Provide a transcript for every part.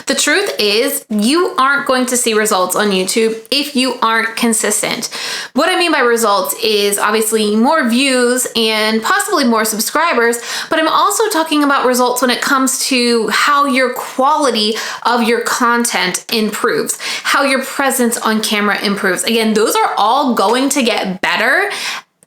The truth is, you aren't going to see results on YouTube if you aren't consistent. What I mean by results is obviously more views and possibly more subscribers, but I'm also talking about results when it comes to how your quality of your content improves, how your presence on camera improves. Again, those are all going to get better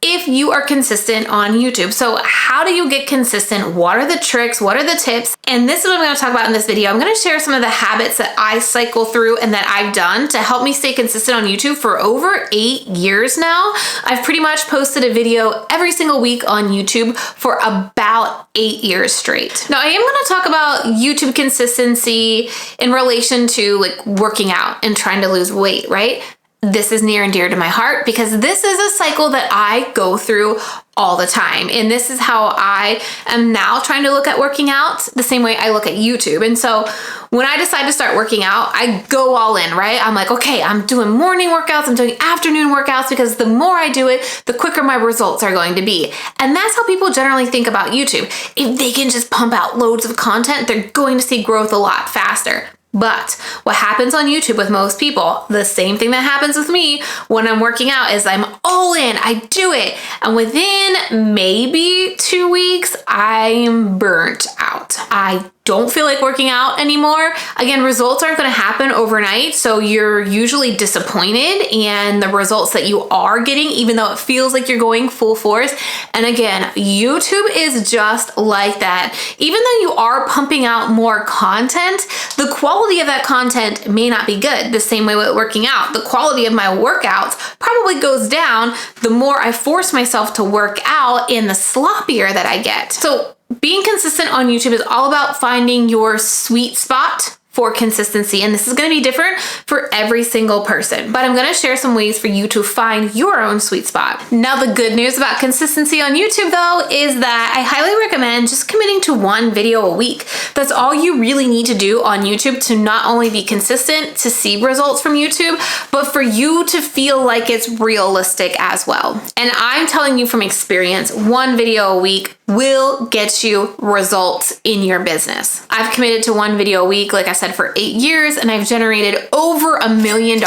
if you are consistent on YouTube. So how do you get consistent? What are the tricks? What are the tips? And this is what I'm going to talk about in this video. I'm going to share some of the habits that I cycle through and that I've done to help me stay consistent on YouTube for over 8 years now. I've pretty much posted a video every single week on YouTube for about 8 years straight. Now I am going to talk about YouTube consistency in relation to like working out and trying to lose weight, right? This is near and dear to my heart because this is a cycle that I go through all the time. And this is how I am now trying to look at working out the same way I look at YouTube. And so when I decide to start working out, I go all in, right? I'm like, okay, I'm doing morning workouts, I'm doing afternoon workouts because the more I do it, the quicker my results are going to be. And that's how people generally think about YouTube. If they can just pump out loads of content, they're going to see growth a lot faster. But what happens on YouTube with most people, the same thing that happens with me when I'm working out is I'm all in, I do it. And within maybe 2 weeks, I'm burnt out. I don't feel like working out anymore. Again, results aren't going to happen overnight. So you're usually disappointed in the results that you are getting, even though it feels like you're going full force. And again, YouTube is just like that. Even though you are pumping out more content, the quality of that content may not be good. The same way with working out. The quality of my workouts probably goes down the more I force myself to work out and the sloppier that I get. So being consistent on YouTube is all about finding your sweet spot for consistency. And this is going to be different for every single person, but I'm going to share some ways for you to find your own sweet spot. Now, the good news about consistency on YouTube though, is that I highly recommend just committing to one video a week. That's all you really need to do on YouTube to not only be consistent to see results from YouTube, but for you to feel like it's realistic as well. And I'm telling you from experience, one video a week will get you results in your business. I've committed to one video a week, like I said, for 8 years, and I've generated over $1 million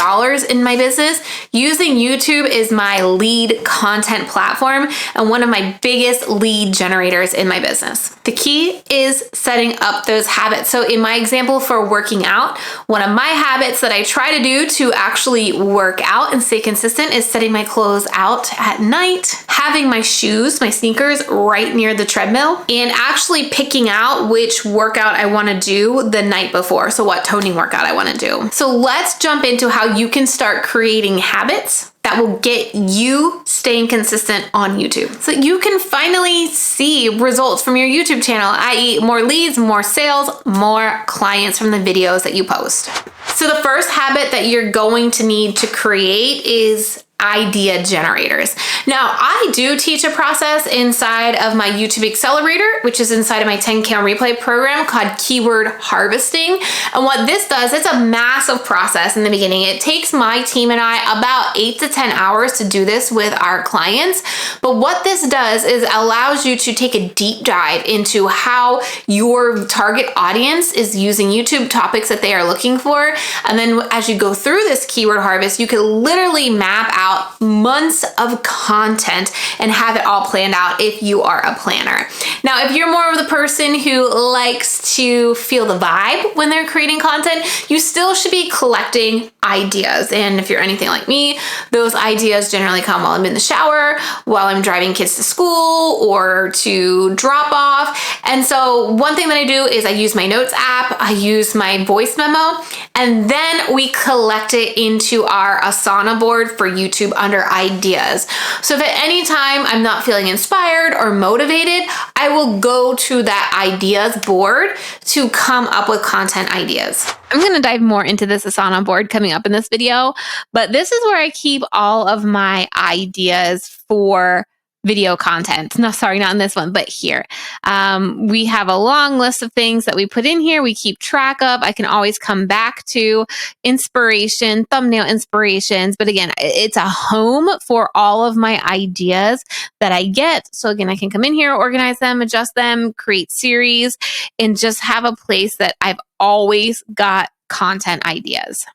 in my business. Using YouTube is my lead content platform and one of my biggest lead generators in my business. The key is setting up those habits. So in my example for working out, one of my habits that I try to do to actually work out and stay consistent is setting my clothes out at night, having my shoes, my sneakers right near the treadmill, and actually picking out which workout I want to do the night before. So what toning workout I want to do. So let's jump into how you can start creating habits that will get you staying consistent on YouTube. So you can finally see results from your YouTube channel, i.e. more leads, more sales, more clients from the videos that you post. So the first habit that you're going to need to create is idea generators. Now, I do teach a process inside of my YouTube Accelerator, which is inside of my 10K on Replay program called keyword harvesting. And what this does, it's a massive process in the beginning. It takes my team and I about 8 to 10 hours to do this with our clients. But what this does is allows you to take a deep dive into how your target audience is using YouTube topics that they are looking for. And then as you go through this keyword harvest, you can literally map out months of content and have it all planned out if you are a planner. Now, if you're more of the person who likes to feel the vibe when they're creating content, you still should be collecting ideas. And if you're anything like me, those ideas generally come while I'm in the shower, while I'm driving kids to school or to drop off. And so one thing that I do is I use my notes app, I use my voice memo, and then we collect it into our Asana board for YouTube under ideas. So if at any time I'm not feeling inspired or motivated, I will go to that ideas board to come up with content ideas. I'm going to dive more into this Asana board coming up in this video, but this is where I keep all of my ideas for video content. No, sorry, not in this one, but here. We have a long list of things that we put in here. We keep track of. I can always come back to inspiration, thumbnail inspirations. But again, it's a home for all of my ideas that I get. So again, I can come in here, organize them, adjust them, create series, and just have a place that I've always got content ideas.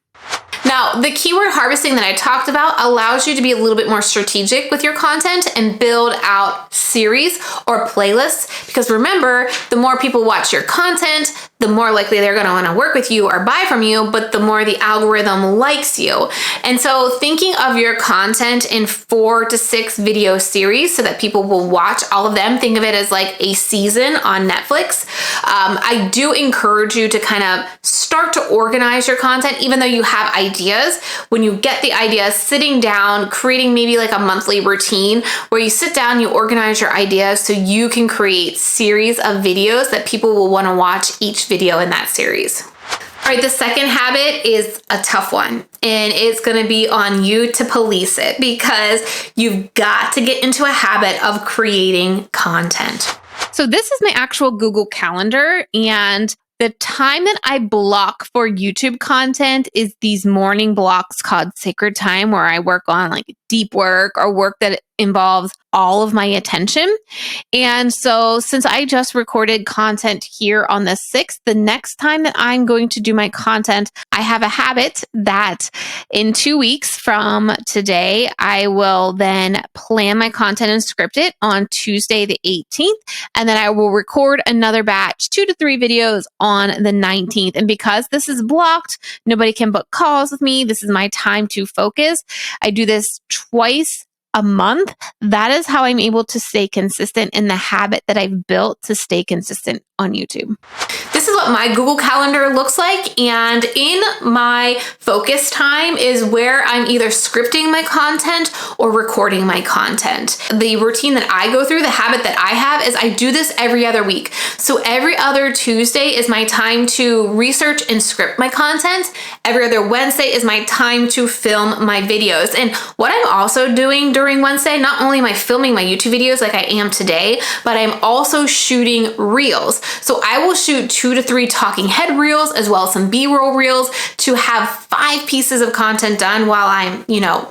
Now, the keyword harvesting that I talked about allows you to be a little bit more strategic with your content and build out series or playlists, because remember, the more people watch your content, the more likely they're going to want to work with you or buy from you, but the more the algorithm likes you. And so thinking of your content in 4 to 6 video series so that people will watch all of them, think of it as like a season on Netflix. I do encourage you to kind of start to organize your content, even though you have ideas. When you get the ideas, sitting down, creating maybe like a monthly routine where you sit down, you organize your ideas so you can create series of videos that people will want to watch each video in that series. All right, the second habit is a tough one, and it's going to be on you to police it, because you've got to get into a habit of creating content. So this is my actual Google Calendar, and the time that I block for YouTube content is these morning blocks called sacred time, where I work on like deep work or work that involves all of my attention. And so since I just recorded content here on the 6th, the next time that I'm going to do my content, I have a habit that in 2 weeks from today, I will then plan my content and script it on Tuesday, the 18th. And then I will record another batch, 2 to 3 videos on the 19th. And because this is blocked, nobody can book calls with me. This is my time to focus. I do this twice a month. That is how I'm able to stay consistent in the habit that I've built to stay consistent on YouTube. This is what my Google Calendar looks like. And in my focus time is where I'm either scripting my content or recording my content. The routine that I go through, the habit that I have, is I do this every other week. So every other Tuesday is my time to research and script my content. Every other Wednesday is my time to film my videos. And what I'm also doing during Wednesday, not only am I filming my YouTube videos like I am today, but I'm also shooting reels. So I will shoot 2 to 3 talking head reels as well as some B-roll reels to have 5 pieces of content done while I'm,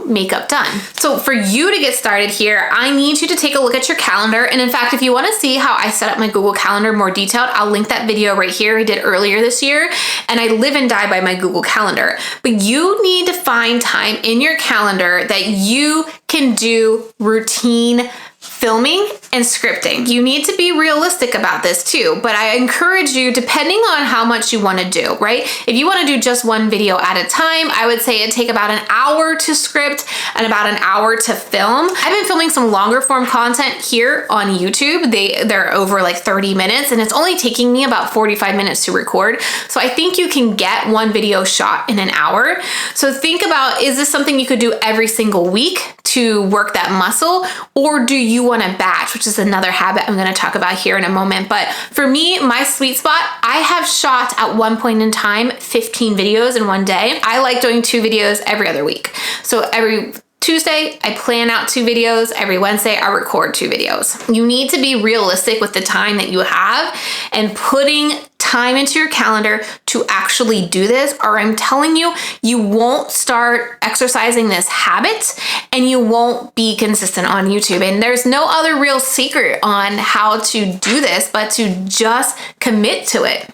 makeup done. So for you to get started here, I need you to take a look at your calendar. And in fact, if you want to see how I set up my Google Calendar more detailed, I'll link that video right here I did earlier this year. And I live and die by my Google Calendar. But you need to find time in your calendar that you can do routine filming and scripting. You need to be realistic about this too, but I encourage you, depending on how much you want to do, right? If you want to do just one video at a time, I would say it'd take about an hour to script and about an hour to film. I've been filming some longer form content here on YouTube. They're over like 30 minutes, and it's only taking me about 45 minutes to record. So I think you can get one video shot in an hour. So think about, is this something you could do every single week to work that muscle, or do you want to batch, which is another habit I'm going to talk about here in a moment. But for me, my sweet spot, I have shot at one point in time 15 videos in one day. I like doing 2 videos every other week. So every Tuesday, I plan out 2 videos. Every Wednesday, I record 2 videos. You need to be realistic with the time that you have and putting time into your calendar to actually do this, or I'm telling you, you won't start exercising this habit and you won't be consistent on YouTube. And there's no other real secret on how to do this, but to just commit to it.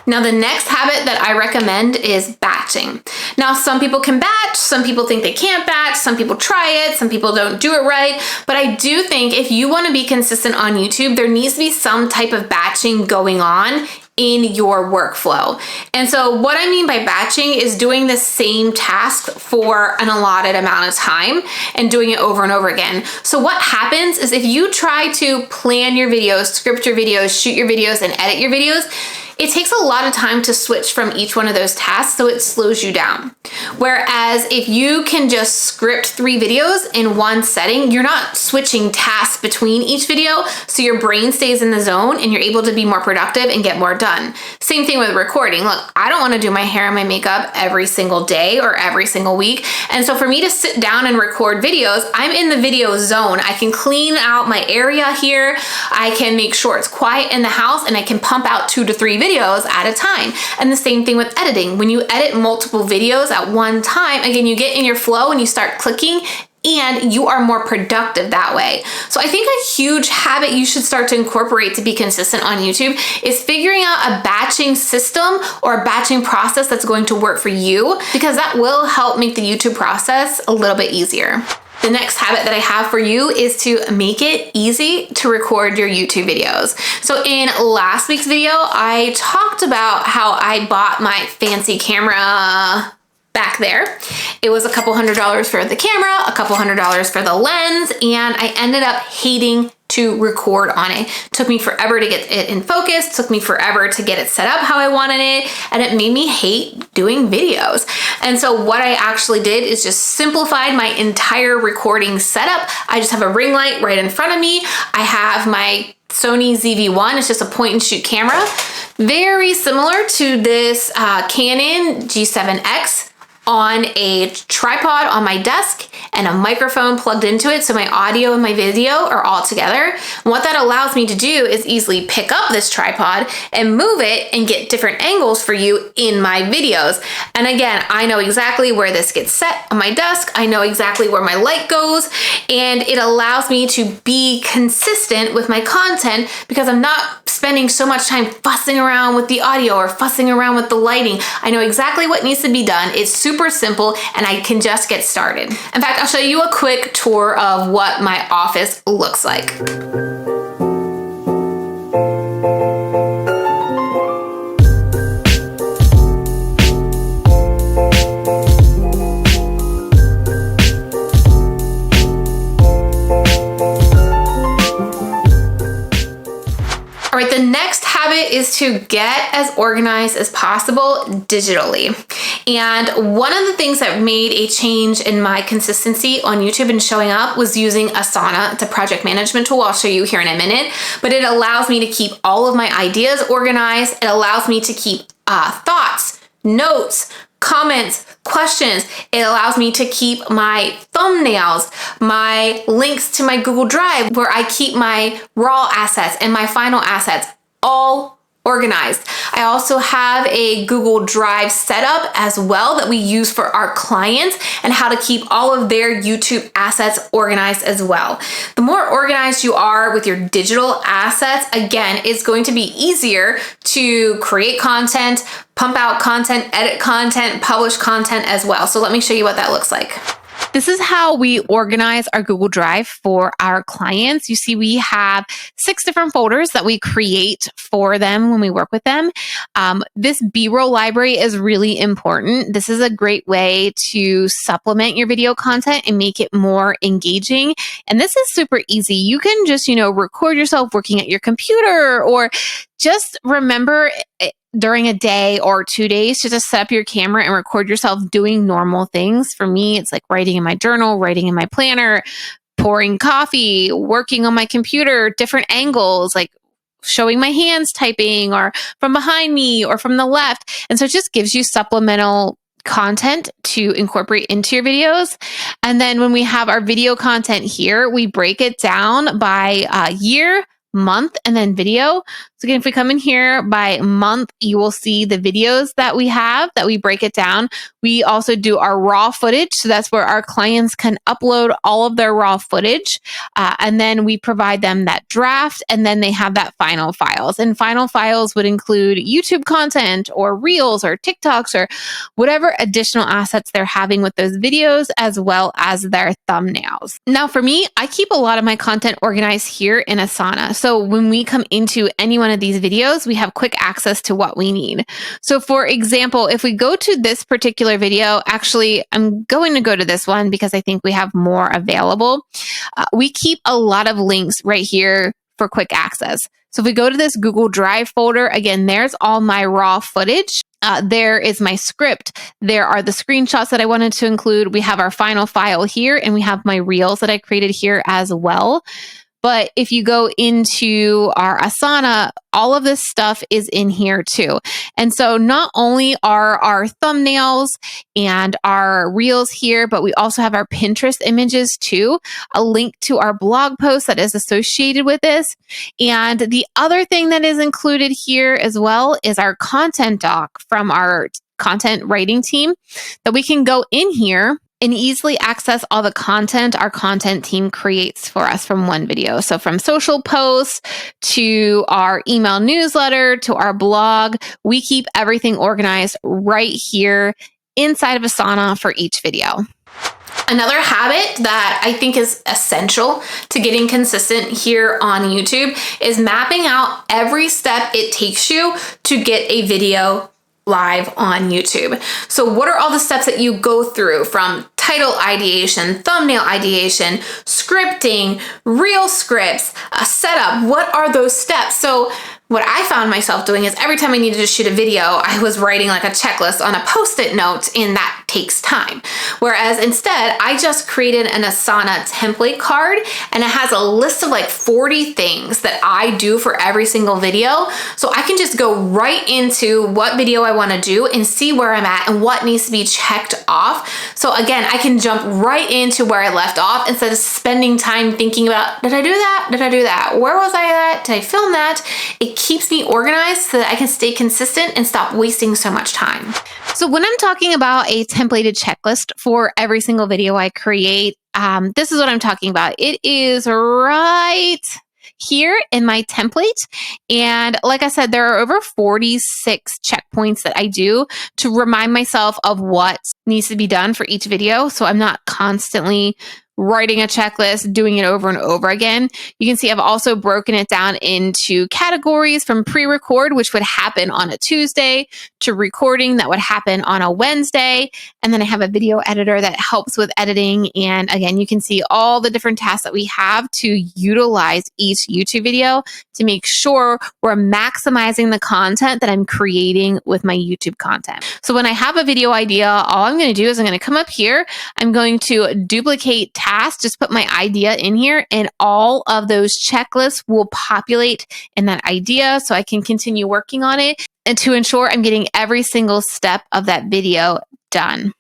Now, the next habit that I recommend is batching. Now, some people can batch, some people think they can't batch, some people try it, some people don't do it right. But I do think if you want to be consistent on YouTube, there needs to be some type of batching going on in your workflow. And so what I mean by batching is doing the same task for an allotted amount of time and doing it over and over again. So what happens is if you try to plan your videos, script your videos, shoot your videos, and edit your videos, it takes a lot of time to switch from each one of those tasks, so it slows you down. Whereas if you can just script 3 videos in one setting, you're not switching tasks between each video, so your brain stays in the zone and you're able to be more productive and get more done. Same thing with recording. Look, I don't want to do my hair and my makeup every single day or every single week. And so for me to sit down and record videos, I'm in the video zone. I can clean out my area here. I can make sure it's quiet in the house, and I can pump out 2 to 3 videos at a time. And the same thing with editing. When you edit multiple videos at one time, again, you get in your flow and you start clicking, and you are more productive that way. So I think a huge habit you should start to incorporate to be consistent on YouTube is figuring out a batching system or a batching process that's going to work for you, because that will help make the YouTube process a little bit easier. The next habit that I have for you is to make it easy to record your YouTube videos. So in last week's video, I talked about how I bought my fancy camera back there. It was a couple $100s for the camera, a couple $100s for the lens, and I ended up hating to record on it. Took me forever to get it in focus, took me forever to get it set up how I wanted it, and it made me hate doing videos. And so what I actually did is just simplified my entire recording setup. I just have a ring light right in front of me. I have my Sony ZV-1, it's just a point and shoot camera. Very similar to this Canon G7X, on a tripod on my desk and a microphone plugged into it, so my audio and my video are all together. And what that allows me to do is easily pick up this tripod and move it and get different angles for you in my videos. And again, I know exactly where this gets set on my desk. I know exactly where my light goes, and it allows me to be consistent with my content because I'm not spending so much time fussing around with the audio or fussing around with the lighting. I know exactly what needs to be done. It's super simple, and I can just get started. In fact, I'll show you a quick tour of what my office looks like. All right, the next habit is to get as organized as possible digitally. And one of the things that made a change in my consistency on YouTube and showing up was using Asana. It's a project management tool. I'll show you here in a minute, but it allows me to keep all of my ideas organized. It allows me to keep thoughts, notes, comments, questions. It allows me to keep my thumbnails, my links to my Google Drive, where I keep my raw assets and my final assets all organized. I also have a Google Drive setup as well that we use for our clients and how to keep all of their YouTube assets organized as well. The more organized you are with your digital assets, again, it's going to be easier to create content, pump out content, edit content, publish content as well. So let me show you what that looks like. This is how we organize our Google Drive for our clients. You see, we have 6 different folders that we create for them when we work with them. This B-roll library is really important. This is a great way to supplement your video content and make it more engaging. And this is super easy. You can just, record yourself working at your computer, or just remember during a day or 2 days to just set up your camera and record yourself doing normal things. For me, it's like writing in my journal, writing in my planner, pouring coffee, working on my computer, different angles, like showing my hands typing, or from behind me or from the left. And so it just gives you supplemental content to incorporate into your videos. And then when we have our video content here, we break it down by year, month, and then video. So again, if we come in here by month, you will see the videos that we have, that we break it down. We also do our raw footage. So that's where our clients can upload all of their raw footage. And then we provide them that draft, and then they have that final files. And final files would include YouTube content or Reels or TikToks or whatever additional assets they're having with those videos, as well as their thumbnails. Now for me, I keep a lot of my content organized here in Asana. So when we come into any one of these videos, we have quick access to what we need. So for example, if we go to this particular video, actually, I'm going to go to this one because I think we have more available. We keep a lot of links right here for quick access. So if we go to this Google Drive folder, again, there's all my raw footage. There is my script. There are the screenshots that I wanted to include. We have our final file here, and we have my reels that I created here as well. But if you go into our Asana, all of this stuff is in here too. And so not only are our thumbnails and our reels here, but we also have our Pinterest images too, a link to our blog post that is associated with this. And the other thing that is included here as well is our content doc from our content writing team that we can go in here and easily access all the content our content team creates for us from one video. So from social posts to our email newsletter to our blog, we keep everything organized right here inside of Asana for each video. Another habit that I think is essential to getting consistent here on YouTube is mapping out every step it takes you to get a video live on YouTube. So what are all the steps that you go through, from title ideation, thumbnail ideation, scripting, reel scripts, a setup? What are those steps? So what I found myself doing is every time I needed to shoot a video, I was writing like a checklist on a Post-it note, and that takes time. Whereas instead, I just created an Asana template card, and it has a list of like 40 things that I do for every single video. So I can just go right into what video I want to do and see where I'm at and what needs to be checked off. So again, I can jump right into where I left off instead of spending time thinking about, did I do that? Did I do that? Where was I at? Did I film that? It keeps me organized so that I can stay consistent and stop wasting so much time. So when I'm talking about a templated checklist for every single video I create, this is what I'm talking about. It is right here in my template. And like I said, there are over 46 checkpoints that I do to remind myself of what needs to be done for each video. So I'm not constantly writing a checklist, doing it over and over again. You can see I've also broken it down into categories, from pre-record, which would happen on a Tuesday, to recording that would happen on a Wednesday. And then I have a video editor that helps with editing. And again, you can see all the different tasks that we have to utilize each YouTube video to make sure we're maximizing the content that I'm creating with my YouTube content. So when I have a video idea, all I'm going to do is I'm going to come up here. I'm going to duplicate tasks, just put my idea in here, and all of those checklists will populate in that idea so I can continue working on it and to ensure I'm getting every single step of that video done.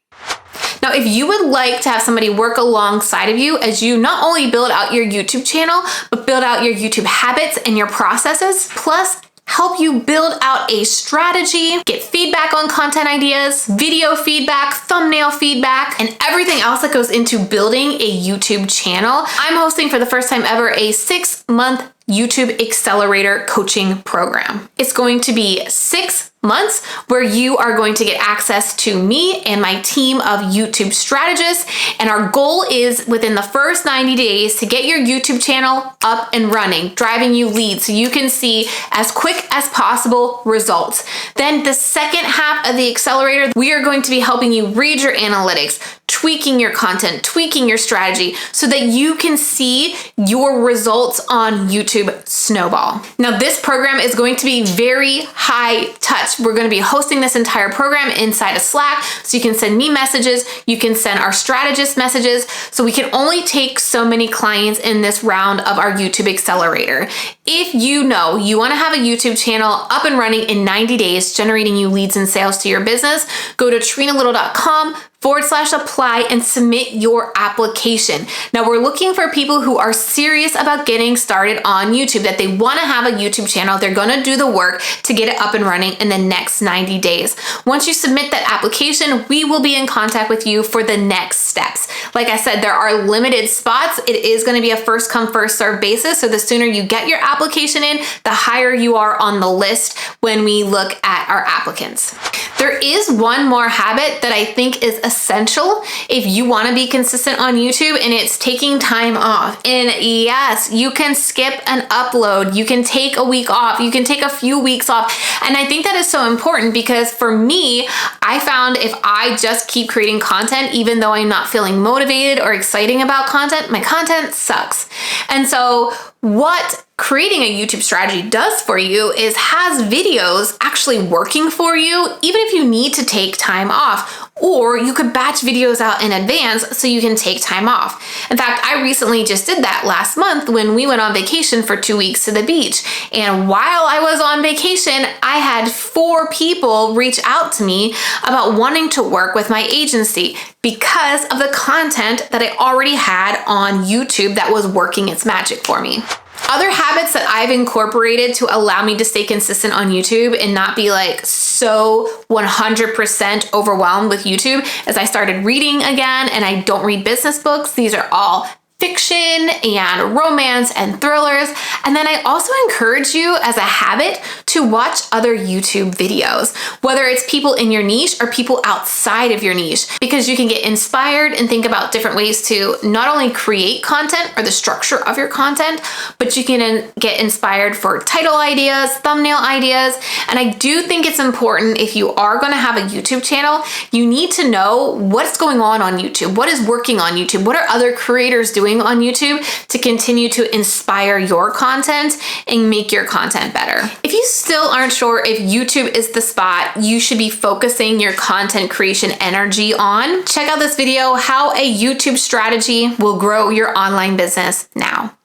Now, if you would like to have somebody work alongside of you as you not only build out your YouTube channel, but build out your YouTube habits and your processes, plus help you build out a strategy, get feedback on content ideas, video feedback, thumbnail feedback, and everything else that goes into building a YouTube channel, I'm hosting for the first time ever a 6-month YouTube Accelerator coaching program. It's going to be 6 months where you are going to get access to me and my team of YouTube strategists. And our goal is within the first 90 days to get your YouTube channel up and running, driving you leads so you can see as quick as possible results. Then the second half of the Accelerator, we are going to be helping you read your analytics, tweaking your content, tweaking your strategy so that you can see your results on YouTube snowball. Now, this program is going to be very high touch. We're going to be hosting this entire program inside of Slack, so you can send me messages, you can send our strategist messages, so we can only take so many clients in this round of our YouTube Accelerator. If you know you want to have a YouTube channel up and running in 90 days, generating you leads and sales to your business, go to trenalittle.com/apply and submit your application. Now, we're looking for people who are serious about getting started on YouTube, that they want to have a YouTube channel. They're going to do the work to get it up and running in the next 90 days. Once you submit that application, we will be in contact with you for the next steps. Like I said, there are limited spots. It is going to be a first come, first serve basis. So the sooner you get your application in, the higher you are on the list when we look at our applicants. There is one more habit that I think is essential if you want to be consistent on YouTube, and it's taking time off. And yes, you can skip an upload. You can take a week off. You can take a few weeks off. And I think that is so important because for me, I found if I just keep creating content, even though I'm not feeling motivated or exciting about content, my content sucks. And so what creating a YouTube strategy does for you is has videos actually working for you, even if you need to take time off, or you could batch videos out in advance so you can take time off. In fact, I recently just did that last month when we went on vacation for 2 weeks to the beach. And while I was on vacation, I had 4 people reach out to me about wanting to work with my agency because of the content that I already had on YouTube that was working its magic for me. Other habits that I've incorporated to allow me to stay consistent on YouTube and not be like so 100% overwhelmed with YouTube as I started reading again, and I don't read business books. These are all fiction and romance and thrillers. And then I also encourage you as a habit to watch other YouTube videos, whether it's people in your niche or people outside of your niche, because you can get inspired and think about different ways to not only create content or the structure of your content, but you can get inspired for title ideas, thumbnail ideas. And I do think it's important if you are going to have a YouTube channel, you need to know what's going on YouTube, what is working on YouTube, what are other creators doing on YouTube to continue to inspire your content and make your content better. If you still aren't sure if YouTube is the spot you should be focusing your content creation energy on, check out this video, How a YouTube Strategy Will Grow Your Online Business Now.